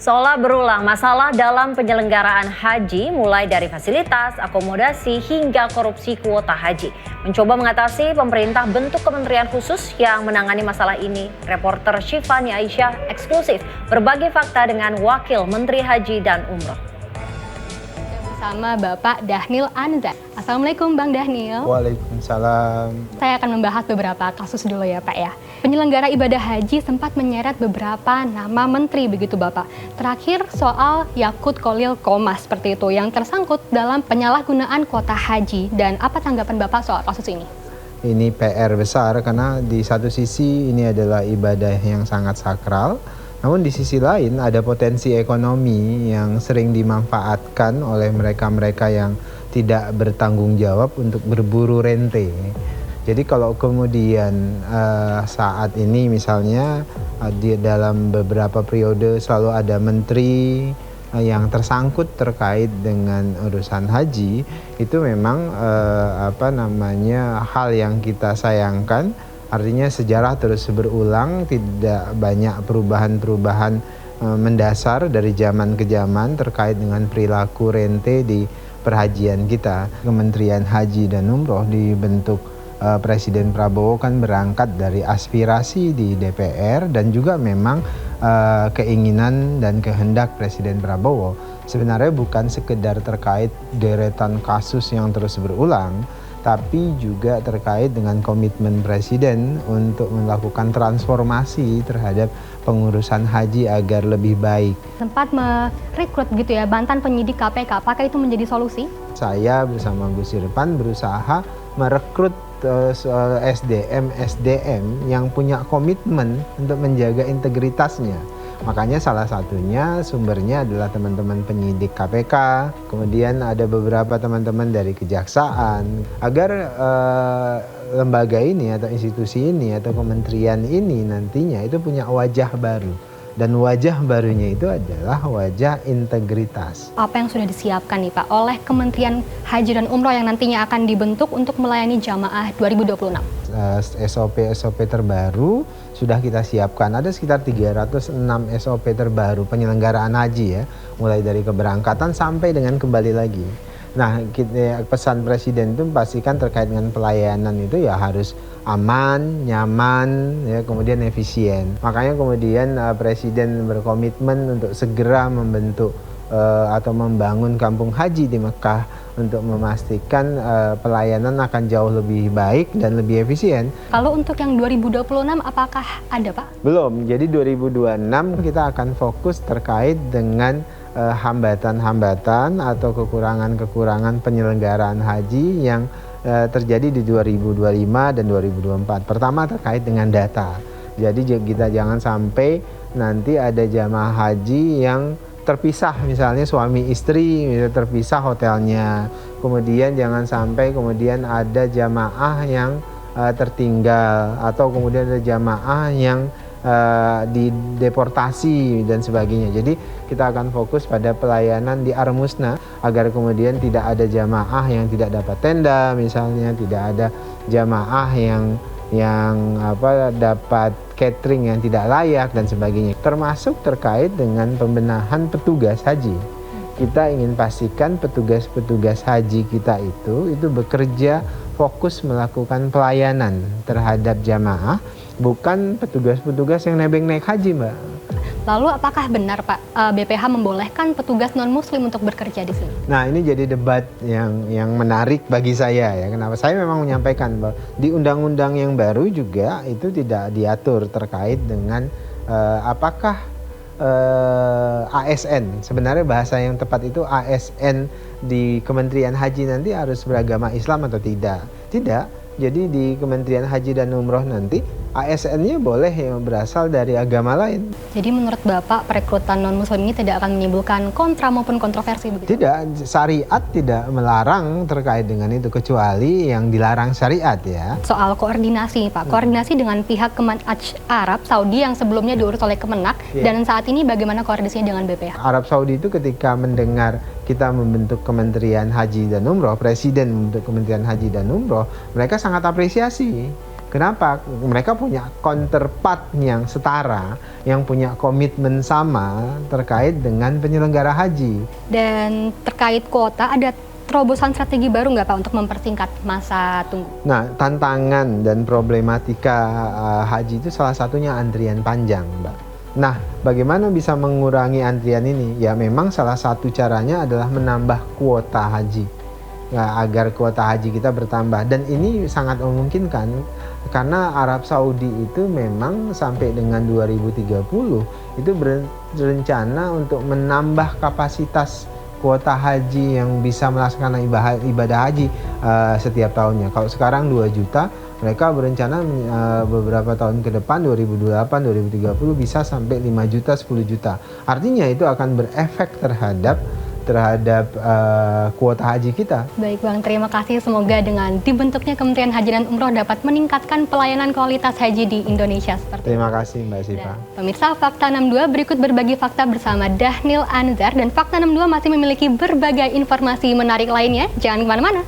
Seolah berulang masalah dalam penyelenggaraan haji mulai dari fasilitas, akomodasi hingga korupsi kuota haji. Mencoba mengatasi, pemerintah bentuk kementerian khusus yang menangani masalah ini. Reporter Syifani Aisyah eksklusif berbagi fakta dengan Wakil Menteri Haji dan Umroh. Bersama Bapak Dhanil Anzar. Assalamualaikum Bang Dhanil. Waalaikumsalam. Saya akan membahas beberapa kasus dulu ya Pak ya. Penyelenggara ibadah haji sempat menyeret beberapa nama menteri begitu Bapak. Terakhir soal Yakut Khalil Qomas seperti itu yang tersangkut dalam penyalahgunaan kuota haji. Dan apa tanggapan Bapak soal kasus ini? Ini PR besar karena di satu sisi ini adalah ibadah yang sangat sakral. Namun di sisi lain ada potensi ekonomi yang sering dimanfaatkan oleh mereka-mereka yang tidak bertanggung jawab untuk berburu rente. Jadi kalau kemudian saat ini misalnya di dalam beberapa periode selalu ada menteri yang tersangkut terkait dengan urusan haji, itu memang hal yang kita sayangkan. Artinya sejarah terus berulang, tidak banyak perubahan-perubahan mendasar dari zaman ke zaman terkait dengan perilaku rente di perhajian kita. Kementerian Haji dan Umroh dibentuk Presiden Prabowo kan berangkat dari aspirasi di DPR dan juga memang keinginan dan kehendak Presiden Prabowo. Sebenarnya bukan sekedar terkait deretan kasus yang terus berulang, tapi juga terkait dengan komitmen Presiden untuk melakukan transformasi terhadap pengurusan haji agar lebih baik. Sempat merekrut gitu ya mantan penyidik KPK, apakah itu menjadi solusi? Saya bersama Gus Irfan berusaha merekrut SDM yang punya komitmen untuk menjaga integritasnya. Makanya salah satunya sumbernya adalah teman-teman penyidik KPK, kemudian ada beberapa teman-teman dari kejaksaan, agar lembaga ini atau institusi ini atau kementerian ini nantinya itu punya wajah baru. Dan wajah barunya itu adalah wajah integritas. Apa yang sudah disiapkan nih Pak oleh Kementerian Haji dan Umroh yang nantinya akan dibentuk untuk melayani jamaah 2026? SOP terbaru sudah kita siapkan. Ada sekitar 306 SOP terbaru penyelenggaraan haji ya, mulai dari keberangkatan sampai dengan kembali lagi. Nah, pesan Presiden itu pastikan terkait dengan pelayanan itu ya harus aman, nyaman, ya, kemudian efisien. Makanya kemudian Presiden berkomitmen untuk segera membentuk atau membangun kampung haji di Mekah untuk memastikan pelayanan akan jauh lebih baik dan lebih efisien. Kalau untuk yang 2026 apakah ada Pak? Belum, jadi 2026 kita akan fokus terkait dengan hambatan-hambatan atau kekurangan-kekurangan penyelenggaraan haji yang terjadi di 2025 dan 2024. Pertama terkait dengan data. Jadi kita jangan sampai nanti ada jamaah haji yang terpisah, misalnya suami istri terpisah hotelnya. Kemudian jangan sampai kemudian ada jamaah yang tertinggal atau kemudian ada jamaah yang dideportasi dan sebagainya. Jadi kita akan fokus pada pelayanan di Armusna agar kemudian tidak ada jamaah yang tidak dapat tenda, misalnya tidak ada jamaah yang dapat catering yang tidak layak dan sebagainya. Termasuk terkait dengan pembenahan petugas haji. Kita ingin pastikan petugas-petugas haji kita itu bekerja fokus melakukan pelayanan terhadap jamaah, bukan petugas-petugas yang nebeng naik haji, Mbak. Lalu apakah benar Pak BPH membolehkan petugas non-muslim untuk bekerja di sini? Nah, ini jadi debat yang menarik bagi saya ya. Kenapa? Saya memang menyampaikan bahwa di undang-undang yang baru juga itu tidak diatur terkait dengan apakah ASN. Sebenarnya bahasa yang tepat itu ASN di Kementerian Haji nanti harus beragama Islam atau tidak? Tidak. Jadi di Kementerian Haji dan Umroh nanti ASN-nya boleh yang berasal dari agama lain. Jadi menurut Bapak perekrutan non-muslim ini tidak akan menimbulkan kontra maupun kontroversi begitu? Tidak, syariat tidak melarang terkait dengan itu kecuali yang dilarang syariat ya. Soal koordinasi Pak, koordinasi dengan pihak Kemenhaj Arab Saudi yang sebelumnya diurus oleh Kemenak dan saat ini bagaimana koordinasinya dengan BPH? Arab Saudi itu ketika mendengar kita membentuk Kementerian Haji dan Umroh, Presiden membentuk Kementerian Haji dan Umroh, mereka sangat apresiasi. Kenapa? Mereka punya counterpart yang setara, yang punya komitmen sama terkait dengan penyelenggara haji. Dan terkait kuota, ada terobosan strategi baru nggak Pak untuk mempersingkat masa tunggu? Nah, tantangan dan problematika haji itu salah satunya antrian panjang, Mbak. Nah, bagaimana bisa mengurangi antrian ini? Ya memang salah satu caranya adalah menambah kuota haji. Ya, agar kuota haji kita bertambah, dan ini sangat memungkinkan karena Arab Saudi itu memang sampai dengan 2030 itu berencana untuk menambah kapasitas kuota haji yang bisa melaksanakan ibadah haji setiap tahunnya. Kalau sekarang 2 juta, mereka berencana beberapa tahun ke depan 2028-2030 bisa sampai 5 juta, 10 juta. Artinya itu akan berefek terhadap kuota haji kita. Baik Bang, terima kasih. Semoga dengan dibentuknya Kementerian Haji dan Umroh dapat meningkatkan pelayanan kualitas haji di Indonesia seperti itu. Terima kasih Mbak Siva. Pemirsa, Fakta 62 berikut berbagi fakta bersama Dhanil Anzar, dan Fakta 62 masih memiliki berbagai informasi menarik lainnya. Jangan kemana-mana.